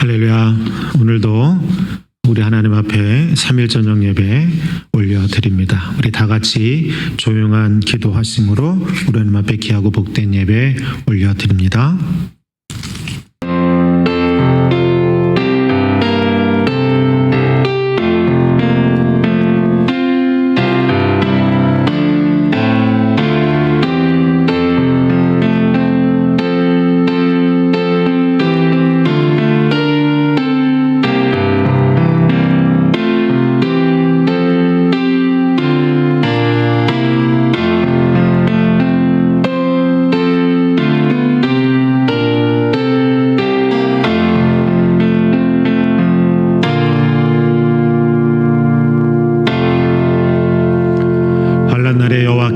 할렐루야. 오늘도 우리 하나님 앞에 3일 저녁 예배 올려드립니다. 우리 다 같이 조용한 기도하심으로 우리 하나님 앞에 귀하고 복된 예배 올려드립니다.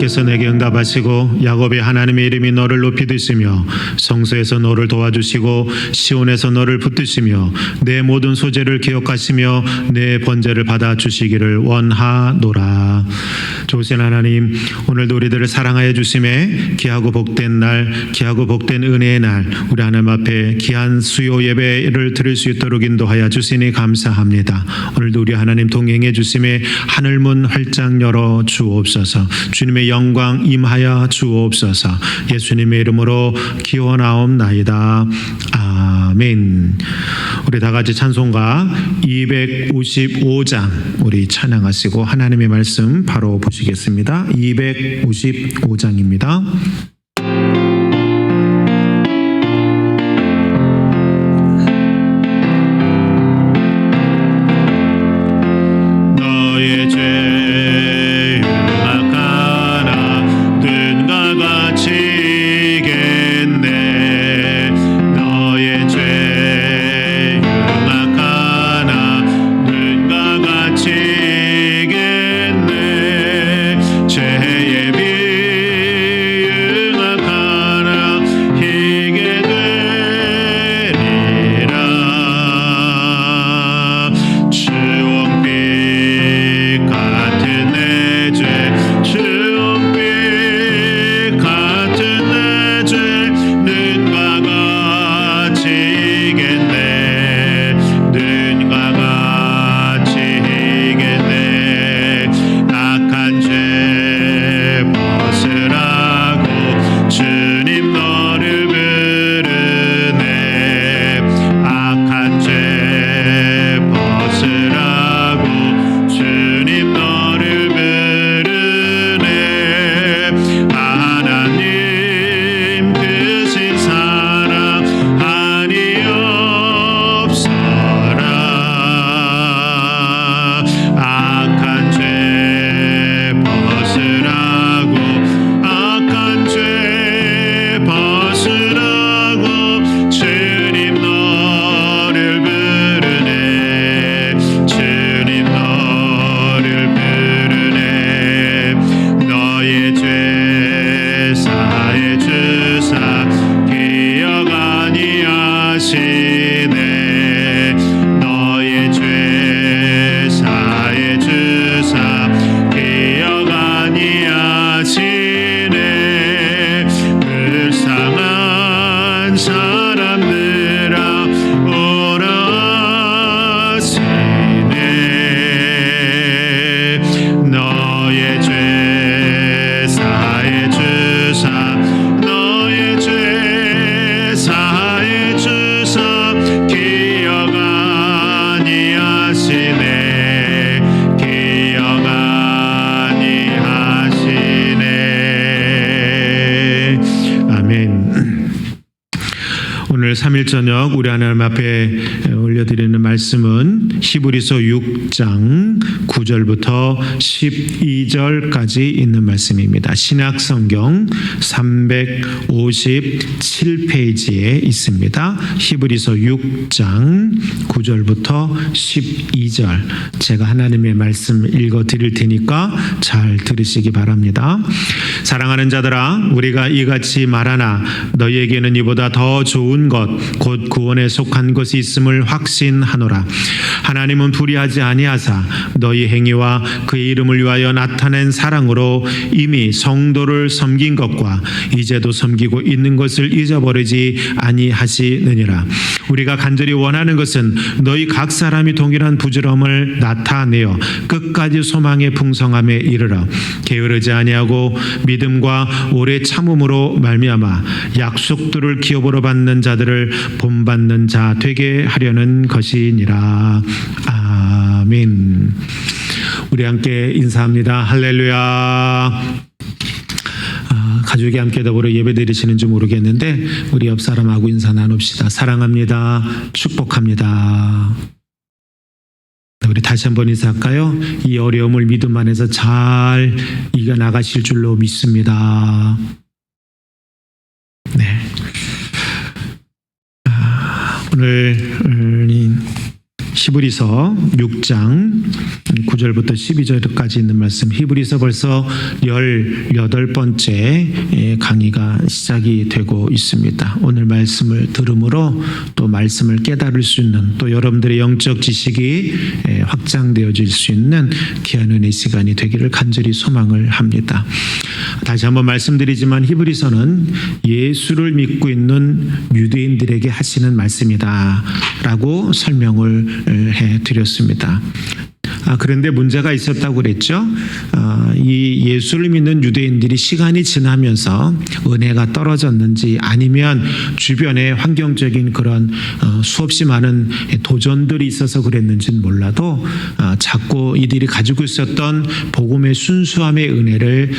여호와께서 내게 응답하시고 야곱의 하나님의 이름이 너를 높이 드시며 성소에서 너를 도와주시고 시온에서 너를 붙드시며 내 모든 소재를 기억하시며 내 번제를 받아주시기를 원하노라. 좋으신 하나님, 오늘도 우리들을 사랑하여 주심에 귀하고 복된 날, 귀하고 복된 은혜의 날, 우리 하나님 앞에 귀한 수요 예배를 드릴 수 있도록 인도하여 주시니 감사합니다. 오늘도 우리 하나님 동행해 주심에 하늘문 활짝 열어 주옵소서. 주님의 영광 임하여 주옵소서. 예수님의 이름으로 기원하옵나이다. 아멘. 우리 다 같이 찬송가 255장 우리 찬양하시고 하나님의 말씀 바로 보시겠습니다. 255장입니다. 오늘 3일 저녁 우리 하나님 앞에 올려드리는 말씀은 히브리서 6장 9절부터 12절까지 있는 말씀입니다. 신약성경 357페이지에 있습니다. 히브리서 6장 9절부터 12절 제가 하나님의 말씀 읽어드릴 테니까 잘 들으시기 바랍니다. 사랑하는 자들아 우리가 이같이 말하나 너희에게는 이보다 더 좋은 것 곧 구원에 속한 것이 있음을 확신하노라. 하나님은 불의하지 아니하사 너희 행위와 그의 이름을 위하여 나타낸 사랑으로 이미 성도를 섬긴 것과 이제도 섬기고 있는 것을 잊어버리지 아니하시느니라. 우리가 간절히 원하는 것은 너희 각 사람이 동일한 부지런함을 나타내어 끝까지 소망의 풍성함에 이르러 게으르지 아니하고 믿음과 오래 참음으로 말미암아 약속들을 기업으로 받는 자들을 본받는 자 되게 하려는 것이니라. 아멘. 우리 함께 인사합니다. 할렐루야. 가족이 함께 더불어 예배 드리시는지 모르겠는데 우리 옆 사람하고 인사 나눕시다. 사랑합니다. 축복합니다. 우리 다시 한번 인사할까요? 이 어려움을 믿음 안에서 잘 이겨나가실 줄로 믿습니다. 네. 오늘 히브리서 6장 9절부터 12절까지 있는 말씀, 히브리서 벌써 18번째 강의가 시작이 되고 있습니다. 오늘 말씀을 들음으로 또 말씀을 깨달을 수 있는, 또 여러분들의 영적 지식이 확장되어질 수 있는 귀한 은혜 시간이 되기를 간절히 소망을 합니다. 다시 한번 말씀드리지만 히브리서는 예수를 믿고 있는 유대인들에게 하시는 말씀이다 라고 설명을 해드렸습니다. 그런데 문제가 있었다고 그랬죠. 이 예수를 믿는 유대인들이 시간이 지나면서 은혜가 떨어졌는지 아니면 주변에 환경적인 그런 수없이 많은 도전들이 있어서 그랬는지는 몰라도 자꾸 이들이 가지고 있었던 복음의 순수함의 은혜를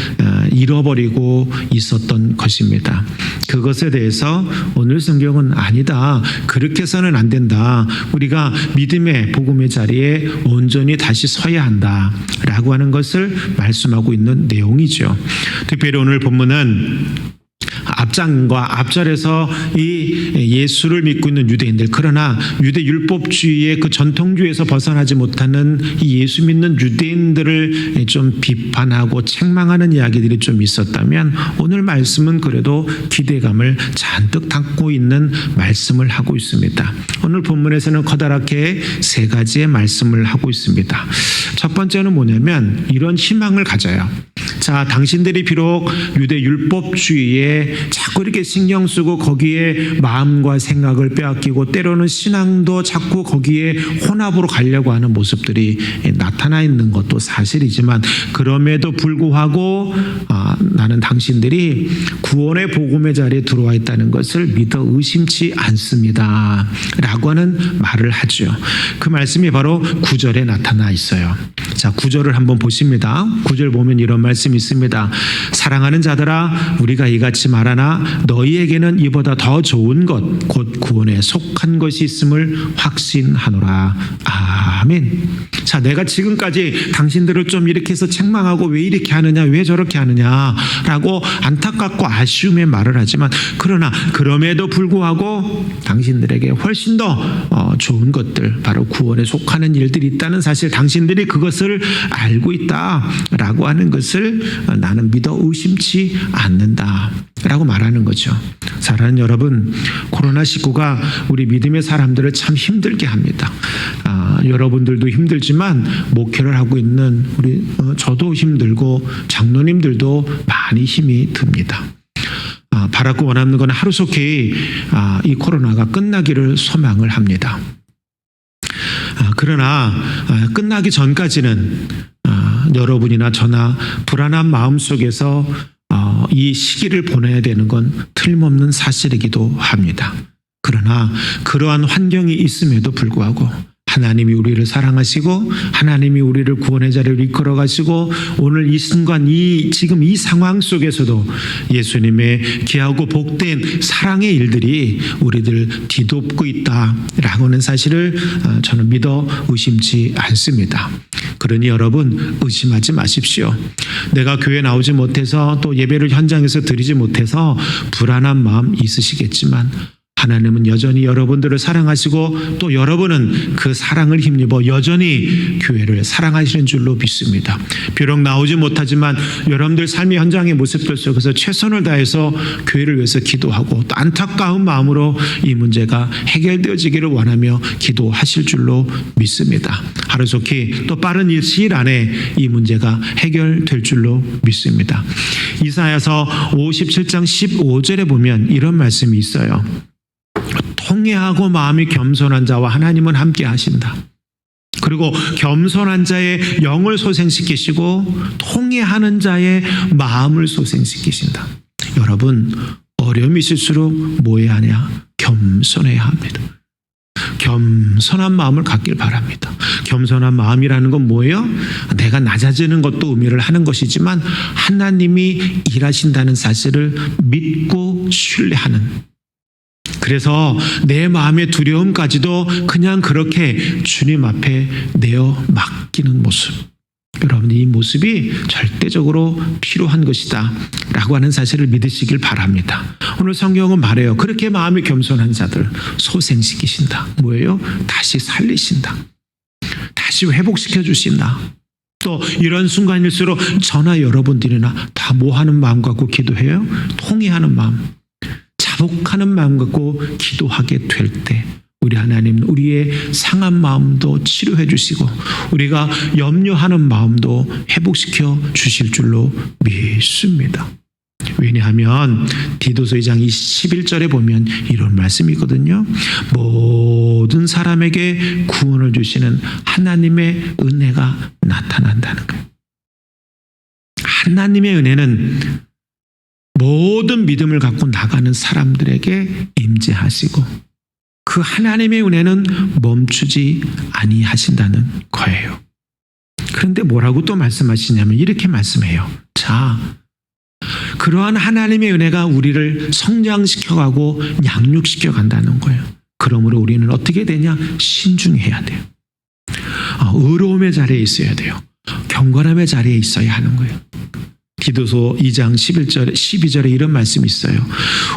잃어버리고 있었던 것입니다. 그것에 대해서 오늘 성경은 아니다. 그렇게 해서는 안 된다. 우리가 믿음의 복음의 자리에 온전히 다시 서야 한다라고 하는 것을 말씀하고 있는 내용이죠. 특별히 오늘 본문은 앞장과 앞절에서 이 예수를 믿고 있는 유대인들, 그러나 유대 율법주의의 그 전통주의에서 벗어나지 못하는 이 예수 믿는 유대인들을 좀 비판하고 책망하는 이야기들이 좀 있었다면 오늘 말씀은 그래도 기대감을 잔뜩 담고 있는 말씀을 하고 있습니다. 오늘 본문에서는 커다랗게 세 가지의 말씀을 하고 있습니다. 첫 번째는 뭐냐면 이런 희망을 가져요. 자, 당신들이 비록 유대 율법주의에 자꾸 이렇게 신경 쓰고 거기에 마음과 생각을 빼앗기고 때로는 신앙도 자꾸 거기에 혼합으로 가려고 하는 모습들이 나타나 있는 것도 사실이지만, 그럼에도 불구하고 나는 당신들이 구원의 복음의 자리에 들어와 있다는 것을 믿어 의심치 않습니다 라고 하는 말을 하죠. 그 말씀이 바로 9절에 나타나 있어요. 자, 9절을 한번 보십니다. 9절 보면 이런 말씀이 있습니다. 사랑하는 자들아 우리가 이같이 말하나 너희에게는 이보다 더 좋은 것 곧 구원에 속한 것이 있음을 확신하노라. 아멘. 자, 내가 지금까지 당신들을 좀 이렇게 해서 책망하고 왜 이렇게 하느냐, 왜 저렇게 하느냐라고 안타깝고 아쉬움의 말을 하지만, 그러나 그럼에도 불구하고 당신들에게 훨씬 더 좋은 것들, 바로 구원에 속하는 일들이 있다는 사실, 당신들이 그것을 알고 있다라고 하는 것을 나는 믿어 의심치 않는다라고 말하는 거죠. 사랑하는 여러분, 코로나19가 우리 믿음의 사람들을 참 힘들게 합니다. 여러분들도 힘들지만 목회를 하고 있는 우리 저도 힘들고 장로님들도 많이 힘이 듭니다. 바라고 원하는 건 하루속히 이 코로나가 끝나기를 소망을 합니다. 그러나 끝나기 전까지는 여러분이나 저나 불안한 마음 속에서 이 시기를 보내야 되는 건 틀림없는 사실이기도 합니다. 그러나 그러한 환경이 있음에도 불구하고 하나님이 우리를 사랑하시고 하나님이 우리를 구원의 자리로 이끌어 가시고 오늘 이 순간 지금 이 상황 속에서도 예수님의 귀하고 복된 사랑의 일들이 우리들 뒤덮고 있다라고 하는 사실을 저는 믿어 의심치 않습니다. 그러니 여러분 의심하지 마십시오. 내가 교회 나오지 못해서 또 예배를 현장에서 드리지 못해서 불안한 마음 있으시겠지만 하나님은 여전히 여러분들을 사랑하시고 또 여러분은 그 사랑을 힘입어 여전히 교회를 사랑하시는 줄로 믿습니다. 비록 나오지 못하지만 여러분들 삶의 현장의 모습들 속에서 최선을 다해서 교회를 위해서 기도하고 또 안타까운 마음으로 이 문제가 해결되어지기를 원하며 기도하실 줄로 믿습니다. 하루속히 또 빠른 시일 안에 이 문제가 해결될 줄로 믿습니다. 이사야서 57장 15절에 보면 이런 말씀이 있어요. 통회하고 마음이 겸손한 자와 하나님은 함께 하신다. 그리고 겸손한 자의 영을 소생시키시고 통회하는 자의 마음을 소생시키신다. 여러분, 어려움이 있을수록 뭐 해야 하냐? 겸손해야 합니다. 겸손한 마음을 갖길 바랍니다. 겸손한 마음이라는 건 뭐예요? 내가 낮아지는 것도 의미를 하는 것이지만 하나님이 일하신다는 사실을 믿고 신뢰하는, 그래서 내 마음의 두려움까지도 그냥 그렇게 주님 앞에 내어 맡기는 모습. 여러분, 이 모습이 절대적으로 필요한 것이다 라고 하는 사실을 믿으시길 바랍니다. 오늘 성경은 말해요. 그렇게 마음이 겸손한 자들 소생시키신다. 뭐예요? 다시 살리신다. 다시 회복시켜 주신다. 또 이런 순간일수록 저나 여러분들이나 다 뭐 하는 마음 갖고 기도해요? 통회하는 마음, 자복하는 마음 갖고 기도하게 될 때 우리 하나님은 우리의 상한 마음도 치료해 주시고 우리가 염려하는 마음도 회복시켜 주실 줄로 믿습니다. 왜냐하면 디도서 2장 11절에 보면 이런 말씀이 있거든요. 모든 사람에게 구원을 주시는 하나님의 은혜가 나타난다는 거예요. 하나님의 은혜는 모든 믿음을 갖고 나가는 사람들에게 임재하시고 그 하나님의 은혜는 멈추지 아니하신다는 거예요. 그런데 뭐라고 또 말씀하시냐면 이렇게 말씀해요. 자, 그러한 하나님의 은혜가 우리를 성장시켜가고 양육시켜간다는 거예요. 그러므로 우리는 어떻게 되냐? 신중해야 돼요. 의로움의 자리에 있어야 돼요. 경건함의 자리에 있어야 하는 거예요. 디도서 2장 11절, 12절에 이런 말씀이 있어요.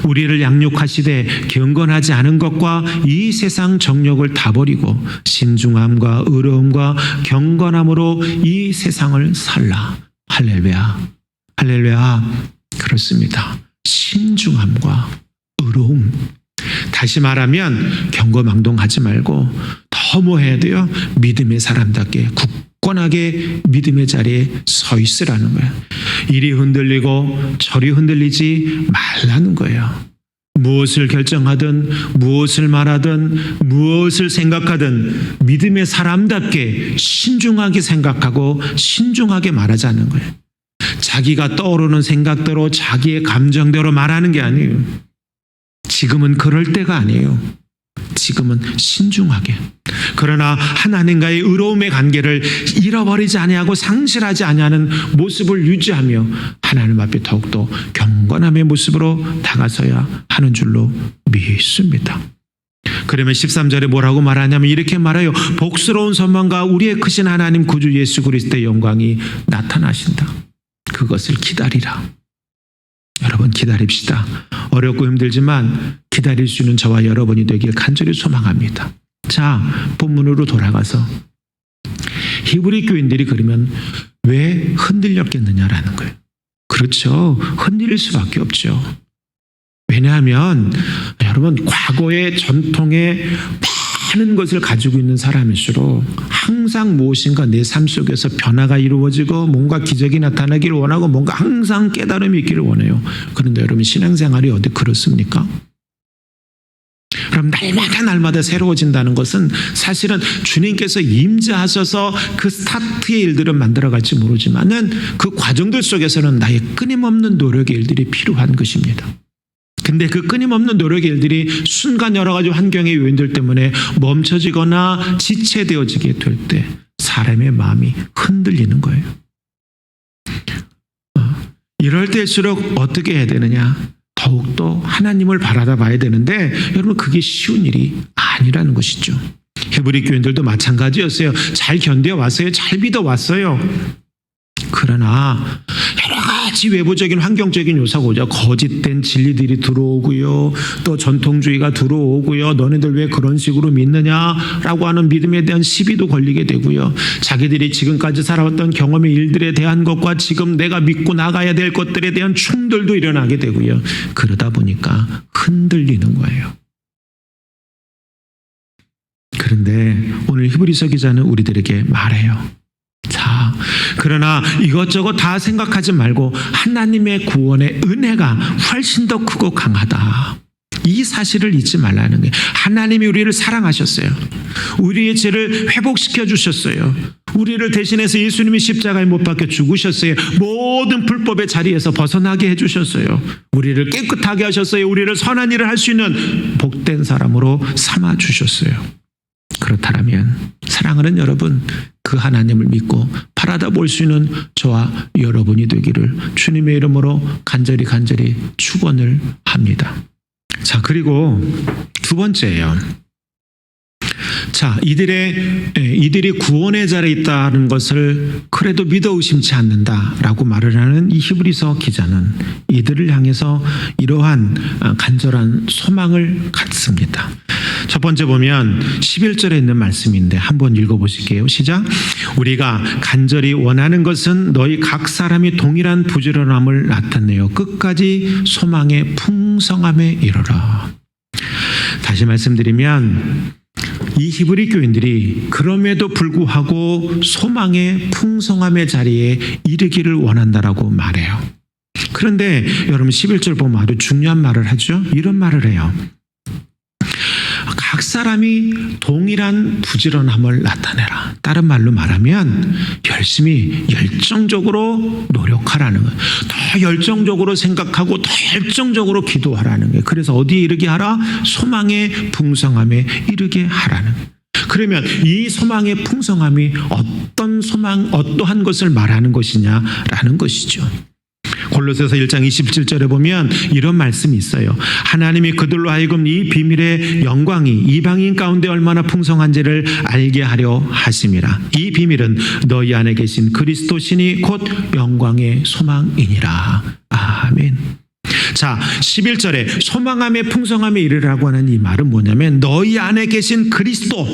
우리를 양육하시되 경건하지 않은 것과 이 세상 정욕을 다 버리고 신중함과 의로움과 경건함으로 이 세상을 살라. 할렐루야. 할렐루야. 그렇습니다. 신중함과 의로움. 다시 말하면 경거망동하지 말고 더 뭐 해야 돼요? 믿음의 사람답게 굳건하게 믿음의 자리에 서 있으라는 거예요. 이리 흔들리고 저리 흔들리지 말라는 거예요. 무엇을 결정하든 무엇을 말하든 무엇을 생각하든 믿음의 사람답게 신중하게 생각하고 신중하게 말하자는 거예요. 자기가 떠오르는 생각대로 자기의 감정대로 말하는 게 아니에요. 지금은 그럴 때가 아니에요. 지금은 신중하게. 그러나 하나님과의 의로움의 관계를 잃어버리지 아니하고 상실하지 아니하는 모습을 유지하며 하나님 앞에 더욱더 경건함의 모습으로 다가서야 하는 줄로 믿습니다. 그러면 13절에 뭐라고 말하냐면 이렇게 말해요. 복스러운 선망과 우리의 크신 하나님 구주 예수 그리스도의 영광이 나타나신다. 그것을 기다리라. 여러분, 기다립시다. 어렵고 힘들지만 기다릴 수 있는 저와 여러분이 되길 간절히 소망합니다. 자, 본문으로 돌아가서 히브리 교인들이 그러면 왜 흔들렸겠느냐라는 거예요. 그렇죠. 흔들릴 수밖에 없죠. 왜냐하면 여러분, 과거의 전통에 많은 것을 가지고 있는 사람일수록 항상 무엇인가 내 삶 속에서 변화가 이루어지고 뭔가 기적이 나타나기를 원하고 뭔가 항상 깨달음이 있기를 원해요. 그런데 여러분, 신앙생활이 어디 그렇습니까? 그럼 날마다 새로워진다는 것은 사실은 주님께서 임재하셔서 그 스타트의 일들은 만들어갈지 모르지만은 그 과정들 속에서는 나의 끊임없는 노력의 일들이 필요한 것입니다. 근데 그 끊임없는 노력의 일들이 순간 여러 가지 환경의 요인들 때문에 멈춰지거나 지체되어지게 될 때 사람의 마음이 흔들리는 거예요. 이럴 때일수록 어떻게 해야 되느냐? 더욱더 하나님을 바라다 봐야 되는데 여러분, 그게 쉬운 일이 아니라는 것이죠. 히브리 교인들도 마찬가지였어요. 잘 견뎌왔어요. 잘 믿어왔어요. 그러나 여러 가지 외부적인 환경적인 요소가 오죠. 거짓된 진리들이 들어오고요. 또 전통주의가 들어오고요. 너네들 왜 그런 식으로 믿느냐라고 하는 믿음에 대한 시비도 걸리게 되고요. 자기들이 지금까지 살아왔던 경험의 일들에 대한 것과 지금 내가 믿고 나가야 될 것들에 대한 충돌도 일어나게 되고요. 그러다 보니까 흔들리는 거예요. 그런데 오늘 히브리서 기자는 우리들에게 말해요. 자, 그러나 이것저것 다 생각하지 말고 하나님의 구원의 은혜가 훨씬 더 크고 강하다. 이 사실을 잊지 말라는 거예요. 하나님이 우리를 사랑하셨어요. 우리의 죄를 회복시켜 주셨어요. 우리를 대신해서 예수님이 십자가에 못 박혀 죽으셨어요. 모든 불법의 자리에서 벗어나게 해주셨어요. 우리를 깨끗하게 하셨어요. 우리를 선한 일을 할 수 있는 복된 사람으로 삼아 주셨어요. 그렇다면 사랑하는 여러분, 그 하나님을 믿고 바라다 볼 수 있는 저와 여러분이 되기를 주님의 이름으로 간절히 축원을 합니다. 자, 그리고 두 번째예요. 자, 이들이 구원의 자리에 있다는 것을 그래도 믿어 의심치 않는다라고 말을 하는 이 히브리서 기자는 이들을 향해서 이러한 간절한 소망을 갖습니다. 첫 번째 보면 11절에 있는 말씀인데 한번 읽어보실게요. 시작. 우리가 간절히 원하는 것은 너희 각 사람이 동일한 부지런함을 나타내어 끝까지 소망의 풍성함에 이르라. 다시 말씀드리면 이 히브리 교인들이 그럼에도 불구하고 소망의 풍성함의 자리에 이르기를 원한다라고 말해요. 그런데 여러분 11절 보면 아주 중요한 말을 하죠. 이런 말을 해요. 각 사람이 동일한 부지런함을 나타내라. 다른 말로 말하면 열심히 열정적으로 노력하라는 거예요. 더 열정적으로 생각하고 더 열정적으로 기도하라는 거예요. 그래서 어디에 이르게 하라? 소망의 풍성함에 이르게 하라는 거예요. 그러면 이 소망의 풍성함이 어떠한 것을 말하는 것이냐라는 것이죠. 골로새서 1장 27절에 보면 이런 말씀이 있어요. 하나님이 그들로 하여금 이 비밀의 영광이 이방인 가운데 얼마나 풍성한지를 알게 하려 하심이라. 이 비밀은 너희 안에 계신 그리스도 신이 곧 영광의 소망이니라. 아멘. 자, 11절에 소망함의 풍성함에 이르라고 하는 이 말은 뭐냐면 너희 안에 계신 그리스도,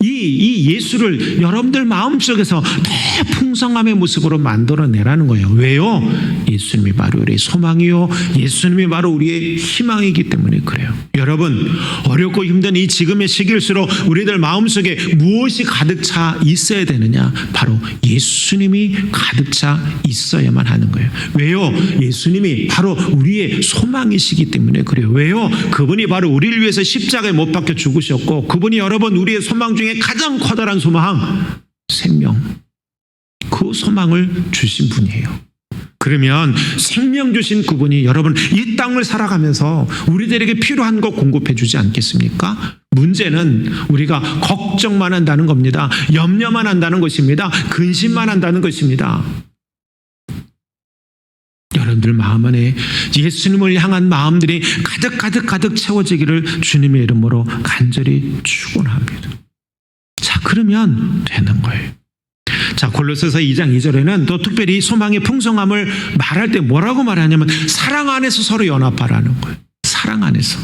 이 예수를 여러분들 마음속에서 더 풍성함의 모습으로 만들어내라는 거예요. 왜요? 예수님이 바로 우리의 소망이요, 예수님이 바로 우리의 희망이기 때문에 그래요. 여러분, 어렵고 힘든 이 지금의 시기일수록 우리들 마음속에 무엇이 가득 차 있어야 되느냐? 바로 예수님이 가득 차 있어야만 하는 거예요. 왜요? 예수님이 바로 우리의 소망이시기 때문에 그래요. 왜요? 그분이 바로 우리를 위해서 십자가에 못 박혀 죽으셨고, 그분이 여러분 우리의 소망 중에 가장 커다란 소망, 생명, 그 소망을 주신 분이에요. 그러면 생명 주신 그분이 여러분 이 땅을 살아가면서 우리들에게 필요한 거 공급해 주지 않겠습니까? 문제는 우리가 걱정만 한다는 겁니다. 염려만 한다는 것입니다. 근심만 한다는 것입니다. 여러분들 마음 안에 예수님을 향한 마음들이 가득 채워지기를 주님의 이름으로 간절히 축원합니다. 자, 그러면 되는 거예요. 자, 골로새서 2장 2절에는 또 특별히 소망의 풍성함을 말할 때 뭐라고 말하냐면 사랑 안에서 서로 연합하라는 거예요. 사랑 안에서.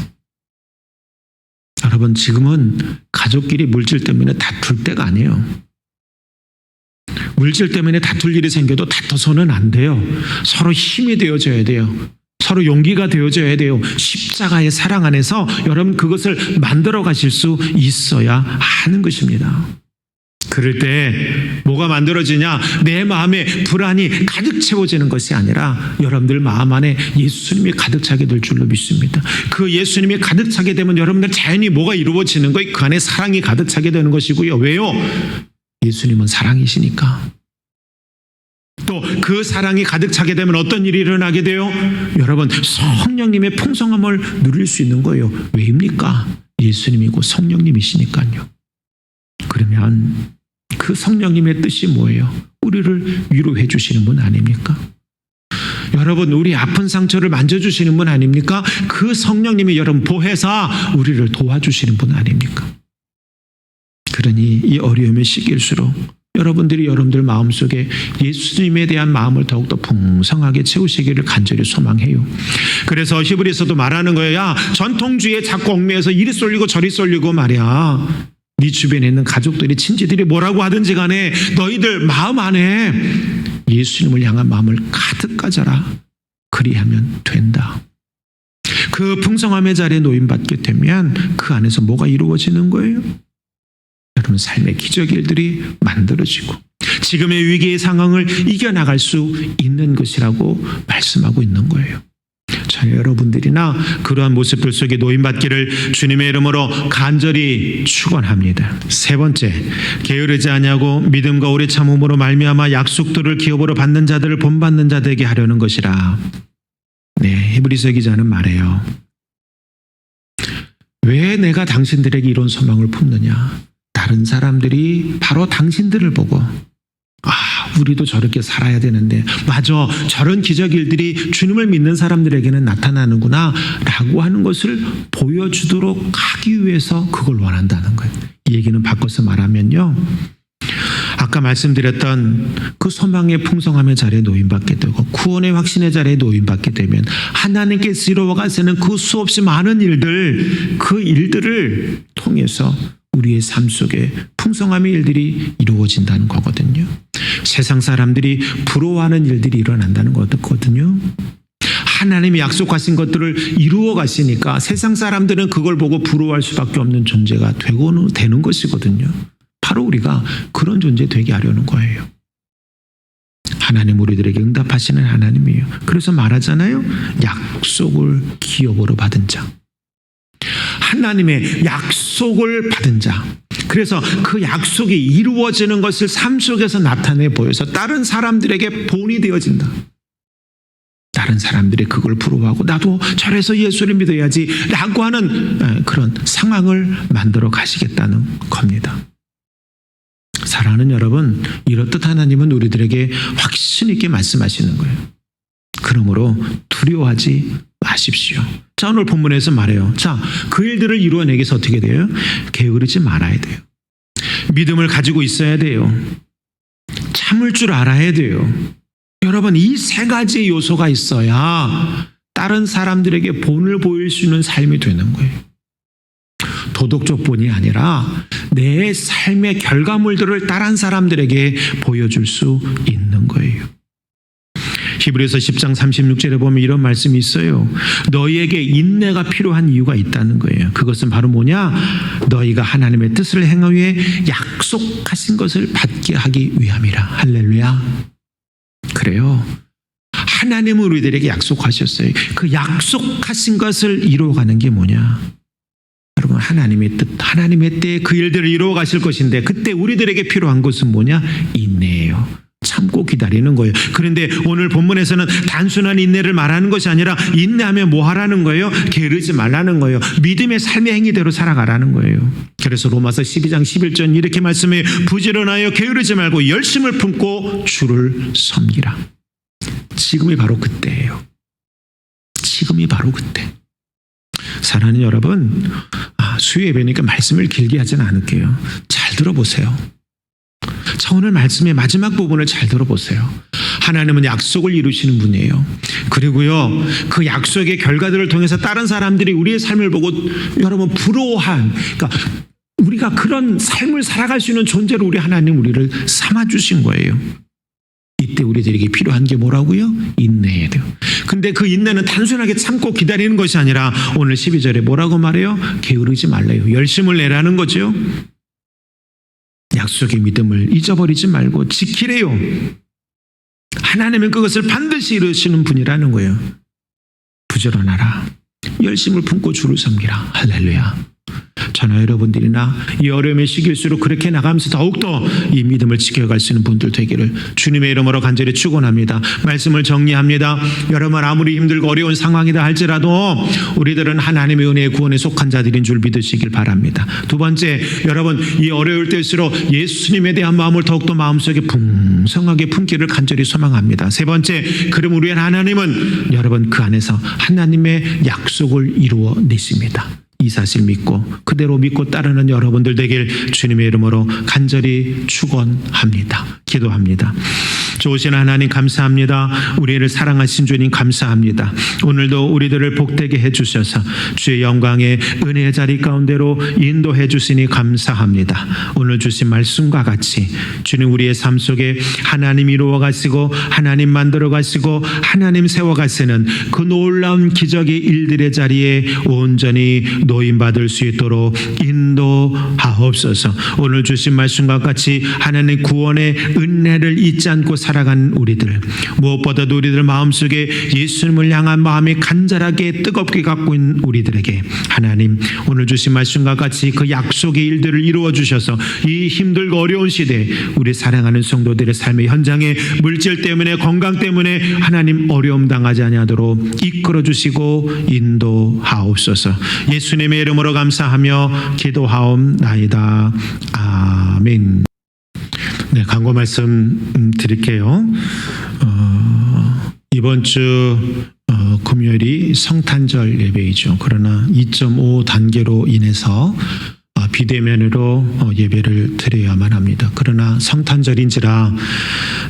여러분, 지금은 가족끼리 물질 때문에 다툴 때가 아니에요. 물질 때문에 다툴 일이 생겨도 다퉈서는 안 돼요. 서로 힘이 되어져야 돼요. 서로 용기가 되어져야 돼요. 십자가의 사랑 안에서 여러분 그것을 만들어 가실 수 있어야 하는 것입니다. 그럴 때 뭐가 만들어지냐? 내 마음에 불안이 가득 채워지는 것이 아니라 여러분들 마음 안에 예수님이 가득 차게 될 줄로 믿습니다. 그 예수님이 가득 차게 되면 여러분들 자연히 뭐가 이루어지는 거예요? 그 안에 사랑이 가득 차게 되는 것이고요. 왜요? 예수님은 사랑이시니까. 또 그 사랑이 가득 차게 되면 어떤 일이 일어나게 돼요? 여러분, 성령님의 풍성함을 누릴 수 있는 거예요. 왜입니까? 예수님이고 성령님이시니까요. 그러면 그 성령님의 뜻이 뭐예요? 우리를 위로해 주시는 분 아닙니까? 여러분, 우리 아픈 상처를 만져주시는 분 아닙니까? 그 성령님이 여러분 보혜사 우리를 도와주시는 분 아닙니까? 그러니 이 어려움의 시기일수록 여러분들 마음속에 예수님에 대한 마음을 더욱더 풍성하게 채우시기를 간절히 소망해요. 그래서 히브리서도 말하는 거예요. 야, 전통주의에 자꾸 얽매여서 이리 쏠리고 저리 쏠리고 말이야. 네 주변에 있는 가족들이 친지들이 뭐라고 하든지 간에 너희들 마음 안에 예수님을 향한 마음을 가득 가져라. 그리하면 된다. 그 풍성함의 자리에 노임받게 되면 그 안에서 뭐가 이루어지는 거예요? 여러분, 삶의 기적의 일들이 만들어지고 지금의 위기의 상황을 이겨나갈 수 있는 것이라고 말씀하고 있는 거예요. 자, 여러분들이나 그러한 모습들 속에 노임받기를 주님의 이름으로 간절히 축원합니다. 세 번째, 게으르지 아니하고 믿음과 오래 참음으로 말미암아 약속들을 기업으로 받는 자들을 본받는 자 되게 하려는 것이라. 네, 히브리서 기자는 말해요. 왜 내가 당신들에게 이런 소망을 품느냐? 다른 사람들이 바로 당신들을 보고 우리도 저렇게 살아야 되는데 맞아, 저런 기적일들이 주님을 믿는 사람들에게는 나타나는구나 라고 하는 것을 보여주도록 하기 위해서 그걸 원한다는 거예요. 이 얘기는 바꿔서 말하면요, 아까 말씀드렸던 그 소망의 풍성함의 자리에 노임받게 되고 구원의 확신의 자리에 노임받게 되면 하나님께서 이루어가시는 그 수없이 많은 일들, 그 일들을 통해서 우리의 삶 속에 풍성함의 일들이 이루어진다는 거거든요. 세상 사람들이 부러워하는 일들이 일어난다는 거거든요. 하나님이 약속하신 것들을 이루어 가시니까 세상 사람들은 그걸 보고 부러워할 수밖에 없는 존재가 되는 것이거든요. 바로 우리가 그런 존재 되게 하려는 거예요. 하나님 우리들에게 응답하시는 하나님이에요. 그래서 말하잖아요. 약속을 기업으로 받은 자. 하나님의 약속을 받은 자. 그래서 그 약속이 이루어지는 것을 삶 속에서 나타내 보여서 다른 사람들에게 본이 되어진다. 다른 사람들이 그걸 부러워하고 나도 저래서 예수를 믿어야지 라고 하는 그런 상황을 만들어 가시겠다는 겁니다. 사랑하는 여러분, 이렇듯 하나님은 우리들에게 확신 있게 말씀하시는 거예요. 그러므로 두려워하지 마십시오. 자, 오늘 본문에서 말해요. 자, 그 일들을 이루어내기 위해서 어떻게 돼요? 게으르지 말아야 돼요. 믿음을 가지고 있어야 돼요. 참을 줄 알아야 돼요. 여러분, 이 세 가지 요소가 있어야 다른 사람들에게 본을 보일 수 있는 삶이 되는 거예요. 도덕적 본이 아니라 내 삶의 결과물들을 다른 사람들에게 보여줄 수 있는 거예요. 히브리서 10장 36절에 보면 이런 말씀이 있어요. 너희에게 인내가 필요한 이유가 있다는 거예요. 그것은 바로 뭐냐? 너희가 하나님의 뜻을 행하기 위해 약속하신 것을 받게 하기 위함이라. 할렐루야. 그래요. 하나님은 우리들에게 약속하셨어요. 그 약속하신 것을 이루어가는 게 뭐냐? 여러분, 하나님의 뜻, 하나님의 때에 그 일들을 이루어 가실 것인데 그때 우리들에게 필요한 것은 뭐냐? 인내예요. 참고 기다리는 거예요. 그런데 오늘 본문에서는 단순한 인내를 말하는 것이 아니라 인내하면 뭐 하라는 거예요? 게으르지 말라는 거예요. 믿음의 삶의 행위대로 살아가라는 거예요. 그래서 로마서 12장 11절 이렇게 말씀해, 부지런하여 게으르지 말고 열심을 품고 주를 섬기라. 지금이 바로 그때예요. 지금이 바로 그때. 사랑하는 여러분, 수요 예배니까 말씀을 길게 하지는 않을게요. 잘 들어보세요. 자, 오늘 말씀의 마지막 부분을 잘 들어보세요. 하나님은 약속을 이루시는 분이에요. 그리고요, 그 약속의 결과들을 통해서 다른 사람들이 우리의 삶을 보고 여러분 부러워한, 그러니까 우리가 그런 삶을 살아갈 수 있는 존재로 우리 하나님 우리를 삼아주신 거예요. 이때 우리들에게 필요한 게 뭐라고요? 인내해야 돼요. 근데 그 인내는 단순하게 참고 기다리는 것이 아니라 오늘 12절에 뭐라고 말해요? 게으르지 말래요. 열심을 내라는 거죠. 약속의 믿음을 잊어버리지 말고 지키래요. 하나님은 그것을 반드시 이루시는 분이라는 거예요. 부지런하라. 열심을 품고 주를 섬기라. 할렐루야. 저나 여러분들이나 이 어려움의 시기일수록 그렇게 나가면서 더욱더 이 믿음을 지켜갈 수 있는 분들 되기를 주님의 이름으로 간절히 축원합니다. 말씀을 정리합니다. 여러분, 아무리 힘들고 어려운 상황이다 할지라도 우리들은 하나님의 은혜의 구원에 속한 자들인 줄 믿으시길 바랍니다. 두 번째, 여러분, 이 어려울 때일수록 예수님에 대한 마음을 더욱더 마음속에 풍성하게 품기를 간절히 소망합니다. 세 번째, 그럼 우리의 하나님은 여러분 그 안에서 하나님의 약속을 이루어 내십니다. 이 사실 믿고 그대로 믿고 따르는 여러분들 되길 주님의 이름으로 간절히 축원합니다. 기도합니다. 좋으신 하나님 감사합니다. 우리를 사랑하신 주님 감사합니다. 오늘도 우리들을 복되게 해주셔서 주의 영광의 은혜의 자리 가운데로 인도해 주시니 감사합니다. 오늘 주신 말씀과 같이 주님 우리의 삶 속에 하나님 이루어 가시고 하나님 만들어 가시고 하나님 세워 가시는 그 놀라운 기적의 일들의 자리에 온전히 노임받을 수 있도록 인도하옵소서. 오늘 주신 말씀과 같이 하나님 구원의 은혜를 잊지 않고 살아가는 우리들, 무엇보다도 우리들 마음속에 예수님을 향한 마음이 간절하게 뜨겁게 갖고 있는 우리들에게 하나님 오늘 주신 말씀과 같이 그 약속의 일들을 이루어 주셔서 이 힘들고 어려운 시대에 우리 사랑하는 성도들의 삶의 현장에 물질 때문에 건강 때문에 하나님 어려움 당하지 아니하도록 이끌어 주시고 인도하옵소서. 예수님의 이름으로 감사하며 기도하옵나이다. 아멘. 네, 광고 말씀 드릴게요. 이번 주 금요일이 성탄절 예배이죠. 그러나 2.5 단계로 인해서 비대면으로 예배를 드려야만 합니다. 그러나 성탄절인지라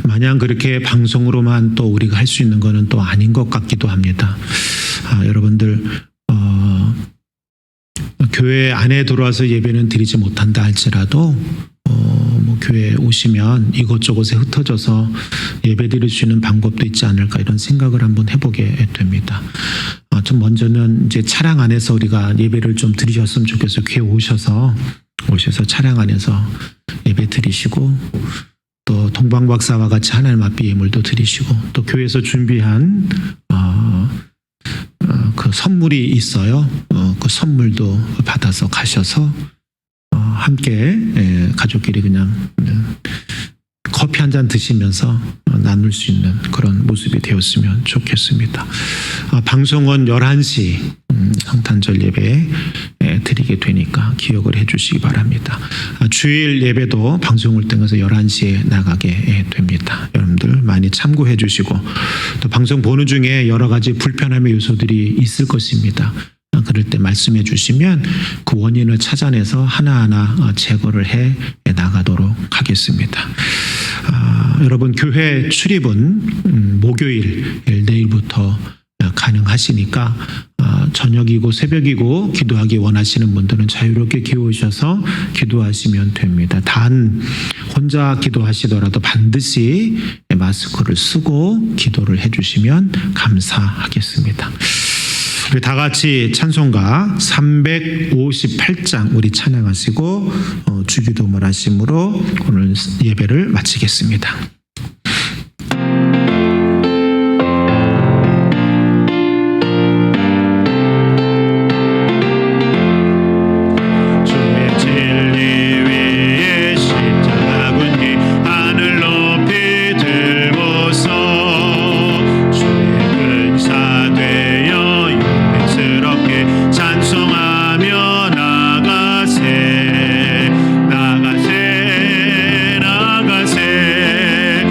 마냥 그렇게 방송으로만 또 우리가 할 수 있는 것은 또 아닌 것 같기도 합니다. 여러분들 교회 안에 들어와서 예배는 드리지 못한다 할지라도 교회에 오시면 이곳저곳에 흩어져서 예배 드릴 수 있는 방법도 있지 않을까 이런 생각을 한번 해보게 됩니다. 좀 먼저는 이제 차량 안에서 우리가 예배를 좀 드리셨으면 좋겠어요. 교회 오셔서 차량 안에서 예배 드리시고 또 동방박사와 같이 하나님 앞에 예물도 드리시고 또 교회에서 준비한 그 선물이 있어요. 그 선물도 받아서 가셔서 함께 가족끼리 그냥 커피 한 잔 드시면서 나눌 수 있는 그런 모습이 되었으면 좋겠습니다. 방송은 11시 성탄절 예배 드리게 되니까 기억을 해 주시기 바랍니다. 주일 예배도 방송을 통해서 11시에 나가게 됩니다. 여러분들 많이 참고해 주시고 또 방송 보는 중에 여러 가지 불편함의 요소들이 있을 것입니다. 그럴 때 말씀해 주시면 그 원인을 찾아내서 하나하나 제거를 해 나가도록 하겠습니다. 여러분 교회 출입은 목요일 내일부터 가능하시니까 저녁이고 새벽이고 기도하기 원하시는 분들은 자유롭게 기도하셔서 기도하시면 됩니다. 단 혼자 기도하시더라도 반드시 마스크를 쓰고 기도를 해주시면 감사하겠습니다. 우리 다 같이 찬송가 358장 우리 찬양하시고 주기도문 하심으로 오늘 예배를 마치겠습니다. 나가세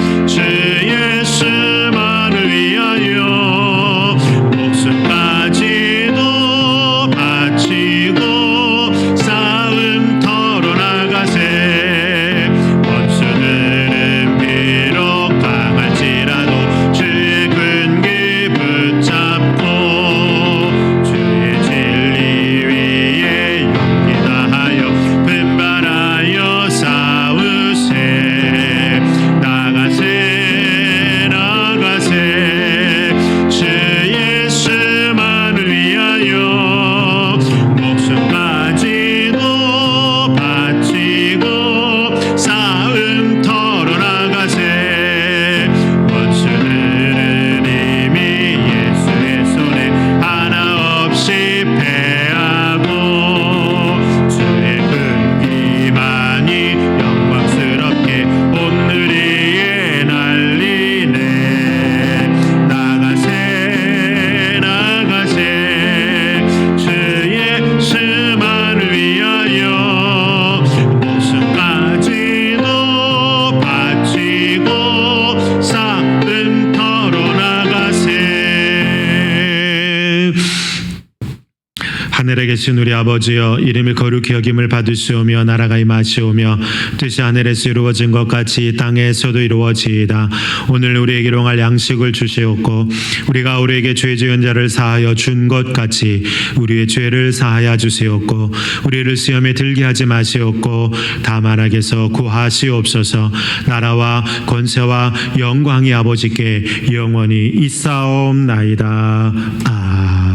하늘에 계신 우리 아버지여, 이름이 거룩히 여김을 받으시오며 나라가 임하시오며 뜻이 하늘에서 이루어진 것 같이 땅에서도 이루어지이다. 오늘 우리에게 일용할 양식을 주시옵고 우리가 우리에게 죄 지은 자를 사하여 준 것 같이 우리의 죄를 사하여 주시옵고 우리를 시험에 들게 하지 마시옵고 다만 악에서 구하시옵소서. 나라와 권세와 영광이 아버지께 영원히 있사옵나이다.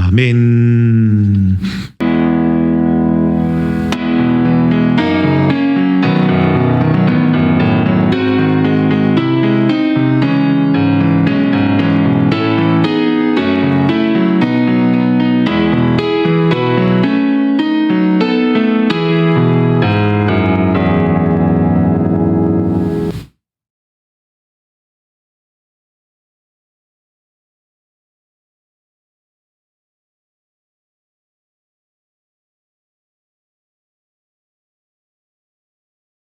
아멘.